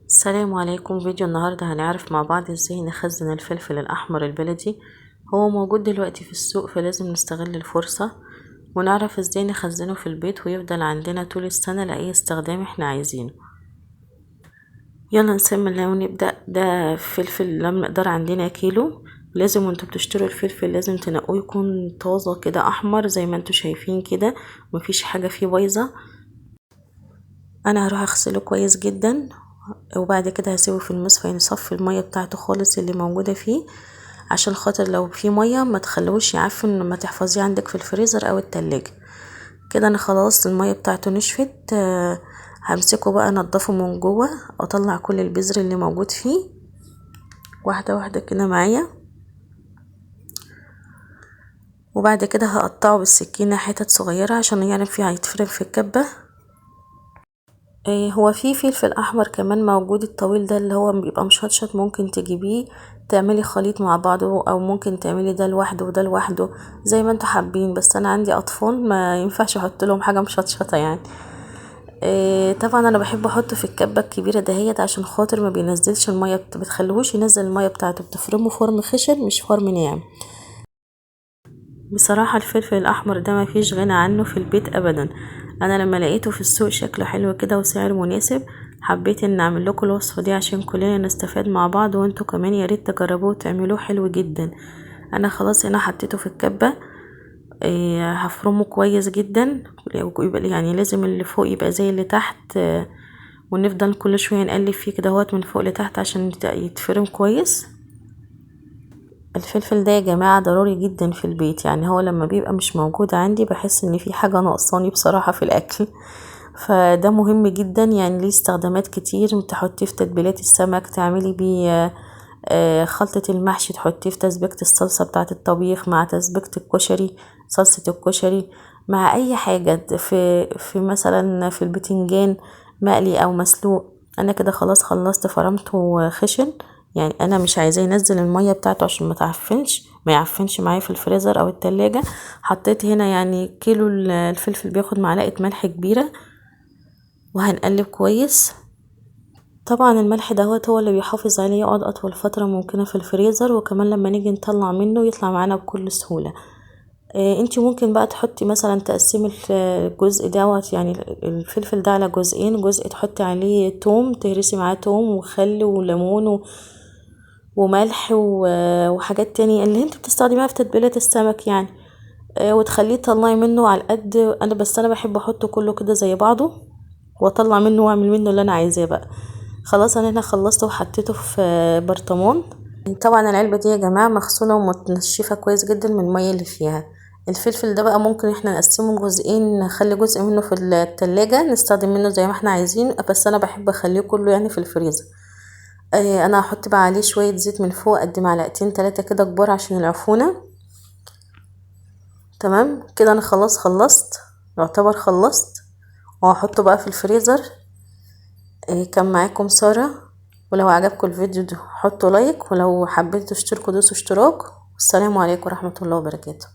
السلام عليكم. فيديو النهاردة هنعرف مع بعض ازاي نخزن الفلفل الأحمر البلدي. هو موجود دلوقتي في السوق، فلازم نستغل الفرصة ونعرف ازاي نخزنه في البيت ويفضل عندنا طول السنة لأي استخدام احنا عايزينه. يلا نسمي الله ونبدأ. ده فلفل لم مقدار عندنا كيلو. لازم وانتوا بتشتروا الفلفل لازم تنقوه يكون طازة كده أحمر زي ما انتوا شايفين كده، مفيش حاجة فيه بايظة. انا هروح اغسله كويس جدا وبعد كده هسيبه في المصفى يصفي المية بتاعته خالص اللي موجودة فيه، عشان خاطر لو في مية ما تخلوش يعفن، ما تحفظيه عندك في الفريزر او التلاجة. كده انا خلاص المية بتاعته نشفت. همسكه بقى انضفه من جوه، اطلع كل البذر اللي موجود فيه واحدة واحدة كده معايا، وبعد كده هقطعه بالسكينة حتت صغيرة عشان يعرف هيتفرم في الكبة. هو في فلفل احمر كمان موجود الطويل ده اللي هو بيبقى مشطشط، ممكن تجيبيه تعملي خليط مع بعضه، او ممكن تعملي ده لوحده وده لوحده زي ما انتوا حابين، بس انا عندي اطفال ما ينفعش احط لهم حاجه مشطشطه يعني. طبعا انا بحب احطه في الكبه الكبيره دهيت عشان خاطر ما بينزلش الميه، بتخليهوش ينزل الميه بتاعته، بتفرمه فرم خشن مش فرم ناعم. بصراحة الفلفل الأحمر ده مفيش غنى عنه في البيت أبدا. أنا لما لقيته في السوق شكله حلو كده وسعره مناسب، حبيت ان اعمل لكم الوصفة دي عشان كلنا نستفاد مع بعض، وانتوا كمان يا ريت تجربوه وتعملوه حلو جدا. انا خلاص هنا حطيته في الكبة. هفرمه كويس جدا، يبقى يعني لازم اللي فوق يبقى زي اللي تحت. ونفضل كل شوية نقلب فيه كده هوت من فوق لتحت عشان يتفرم كويس. الفلفل ده يا جماعة ضروري جدا في البيت، يعني هو لما بيبقى مش موجود عندي بحس ان في حاجة ناقصاني بصراحة في الاكل، فده مهم جدا. يعني ليه استخدامات كتير، تحطيه في تتبيلات السمك، تعملي بيه خلطة المحشي، تحطيه في تسبيكة الصلصة بتاعة الطبيخ، مع تسبيكة الكشري، صلصة الكشري، مع اي حاجة، في مثلا في البتنجان مقلي او مسلوق. انا كده خلاص خلصت فرمته خشن، يعني انا مش عايزاه ينزل المية بتاعته عشان ما يعفنش معايا في الفريزر او التلاجة. حطيت هنا يعني كيلو الفلفل بياخد معلقة ملح كبيرة، وهنقلب كويس. طبعا الملح دوت هو اللي بيحافظ عليه يقعد اطول فترة ممكنة في الفريزر، وكمان لما نيجي نطلع منه يطلع معانا بكل سهولة. انتي ممكن بقى تحطي مثلا تقسمي الجزء دوت، يعني الفلفل ده على جزئين، جزء تحطي عليه توم، تهرسي معاه توم وخل وليمون وملح وحاجات تانية اللي انتوا بتستخدميها في تتبيلة السمك يعني. وتخليه تطلعي منه على قد انا بحب احطه كله كده زي بعضه، واطلع منه واعمل منه اللي انا عايزاه بقى. خلاص انا هنا خلصته وحطيته في برطمان. طبعا العلبة دي يا جماعة مغسولة ومتنشفة كويس جدا من المية اللي فيها. الفلفل ده بقى ممكن احنا نقسمه جزئين، نخلي جزء منه في التلاجة نستخدم منه زي ما احنا عايزين، بس انا بحب اخليه كله يعني في الفريزر. انا هحط بقى عليه شوية زيت من فوق قد معلقتين 3 كده كبار عشان العفونة. تمام كده انا خلاص خلصت، يعتبر خلصت، وهحطه بقى في الفريزر. كان معاكم سارة، ولو عجبكم الفيديو ده حطوا لايك، ولو حبيتوا تشتركوا دوسوا اشتراك. والسلام عليكم ورحمة الله وبركاته.